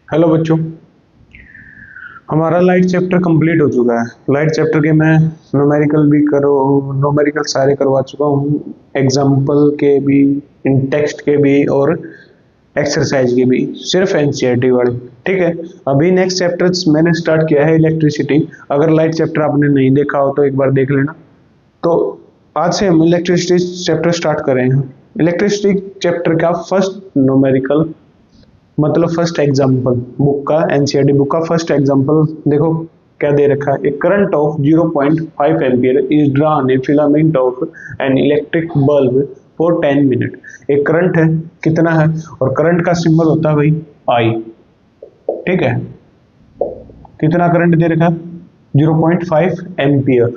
Hello बच्चों, हमारा light chapter complete हो चुका है। लाइट चैप्टर के मैं न्यूमेरिकल सारे करवा चुका हूँ, एग्जाम्पल के भी, इन टेक्स्ट के भी और एक्सरसाइज के भी, सिर्फ एनसीईआरटी वाले। ठीक है, अभी नेक्स्ट चैप्टर मैंने स्टार्ट किया है इलेक्ट्रिसिटी। अगर लाइट चैप्टर आपने नहीं देखा हो तो एक बार देख लेना। तो आज से हम इलेक्ट्रिसिटी चैप्टर स्टार्ट कर रहे हैं। इलेक्ट्रिसिटी चैप्टर का फर्स्ट न्यूमेरिकल मतलब फर्स्ट एग्जांपल, बुक का, एनसीईआरटी बुक का फर्स्ट एग्जांपल देखो क्या दे रखा है। A current of 0.5 ampere is drawn a filament of an electric bulb for 10 minute. एक करंट है, कितना है, और करंट का सिंबल होता है भाई आई। ठीक है, कितना करंट दे रखा है, 0.5 ampere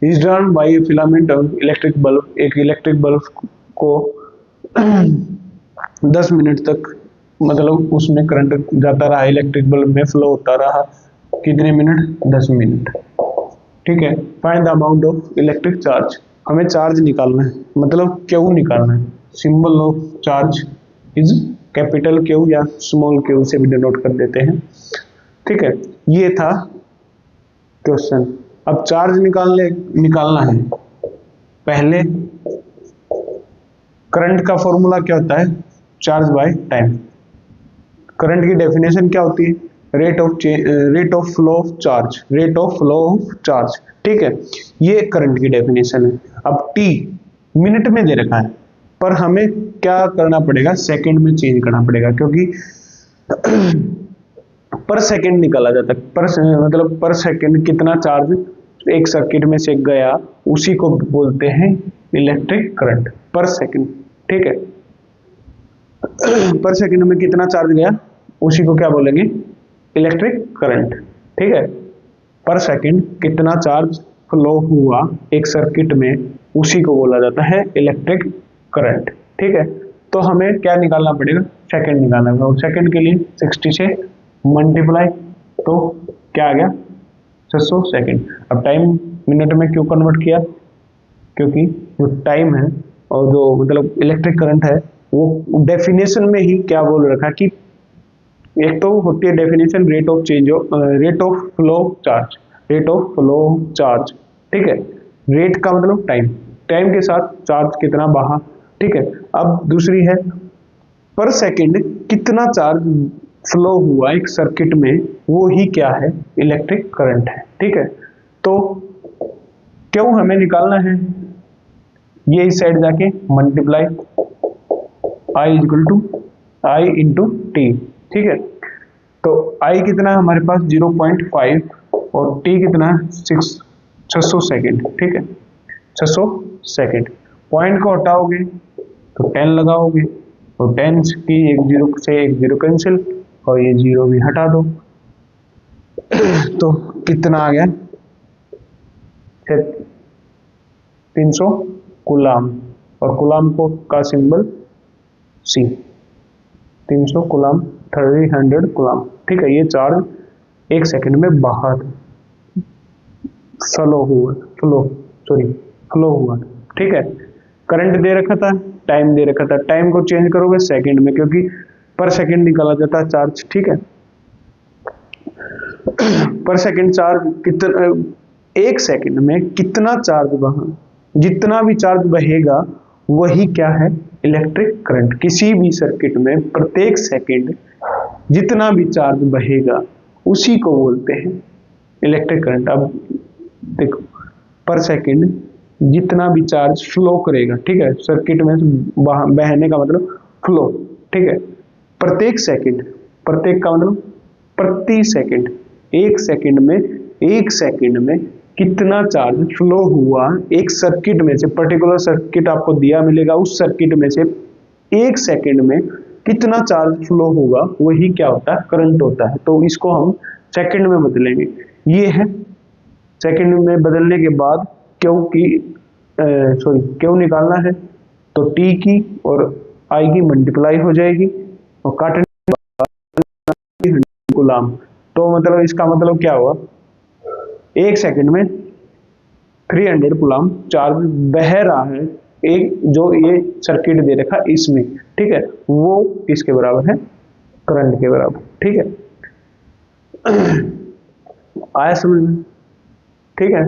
is drawn by filament of electric bulb. एक इलेक्ट्रिक बल्ब को 10 मिनट तक मतलब उसमें करंट जाता रहा, इलेक्ट्रिक बल्ब में फ्लो होता रहा, कितने मिनट, 10 मिनट। ठीक है, find the amount of electric charge. हमें चार्ज निकालना है, मतलब क्यू निकालना है। Symbol of charge is capital Q या स्मॉल क्यू से भी डिनोट कर देते हैं। ठीक है, ये था क्वेश्चन। अब चार्ज निकालना है। पहले करंट का फॉर्मूला क्या होता है, चार्ज बाय टाइम। करंट की डेफिनेशन क्या होती है, rate of flow of charge, rate of flow of charge. ठीक है, ये करंट की डेफिनेशन है। अब टी मिनट में दे रखा है, पर हमें क्या करना पड़ेगा, सेकंड में चेंज करना पड़ेगा, क्योंकि पर सेकंड निकाला जाता है। मतलब पर सेकंड कितना चार्ज एक सर्किट में से गया, उसी को बोलते हैं इलेक्ट्रिक करंट पर सेकंड। ठीक है, पर सेकंड में कितना चार्ज गया, उसी को क्या बोलेंगे, इलेक्ट्रिक करंट। ठीक है, पर सेकंड कितना चार्ज फ्लो हुआ एक सर्किट में, उसी को बोला जाता है इलेक्ट्रिक करंट। ठीक है, तो हमें क्या निकालना पड़ेगा, सेकंड निकालना होगा, और सेकंड के लिए 60 से मल्टीप्लाई, तो क्या आ गया, 600 सेकंड। अब टाइम मिनट में क्यों कन्वर्ट किया, क्योंकि जो टाइम है और जो मतलब इलेक्ट्रिक करंट है, वो डेफिनेशन में ही क्या बोल रखा कि एक तो होती है definition rate of change, rate of flow charge, rate of flow charge. ठीक है, रेट का मतलब टाइम, टाइम के साथ चार्ज कितना बहा। ठीक है, अब दूसरी है पर सेकंड कितना चार्ज फ्लो हुआ एक सर्किट में, वो ही क्या है, इलेक्ट्रिक करंट है। ठीक है, तो क्यों हमें निकालना है, ये इस साइड जाके multiply I equal to I into T. ठीक है, तो आई कितना है हमारे पास 0.5 और टी कितना है 600 सेकेंड। ठीक है, 600 सेकेंड। पॉइंट को हटाओगे तो 10 लगाओगे, तो 10 की एक जीरो से एक जीरो कैंसिल, और ये जीरो भी हटा दो, तो कितना आ गया, 300 कूलाम, और कूलाम को का सिंबल सी, 300 कूलाम, 300 कूलाम। ठीक है, ये चार्ज एक सेकंड में बाहर फ्लो हुआ। ठीक है, करंट दे रखा था, टाइम दे रखा था, टाइम को चेंज करोगे सेकंड में, क्योंकि पर सेकंड निकाला जाता है चार्ज। ठीक है, पर सेकंड चार्ज कितना, एक सेकंड में कितना चार्ज बहा, जितना भी चार्ज बहेगा वही क्या है, इलेक्ट्रिक करंट। किसी भी सर्किट में प्रत्येक सेकंड जितना भी चार्ज बहेगा उसी को बोलते हैं इलेक्ट्रिक करंट। अब देखो, पर सेकंड जितना भी चार्ज फ्लो करेगा, ठीक है, सर्किट में बहने का मतलब फ्लो। ठीक है, प्रत्येक सेकंड, प्रत्येक का मतलब प्रति सेकंड, एक सेकंड में कितना चार्ज फ्लो हुआ एक सर्किट में से, पर्टिकुलर सर्किट आपको दिया मिलेगा, उस सर्किट में से एक सेकंड में कितना चार्ज फ्लो होगा, वही क्या होता है, करंट होता है। तो इसको हम सेकंड में बदलेंगे। ये है सेकंड में बदलने के बाद क्यों निकालना है, तो टी की और आई की मल्टीप्लाई हो जाएगी, और काटने गुलाम, तो मतलब इसका मतलब क्या हुआ, एक सेकंड में 300 कूलाम चार्ज बह रहा है, एक जो ये सर्किट दे रखा इसमें। ठीक है, वो किसके बराबर है, करंट के बराबर। ठीक है, आया समझ में? ठीक है।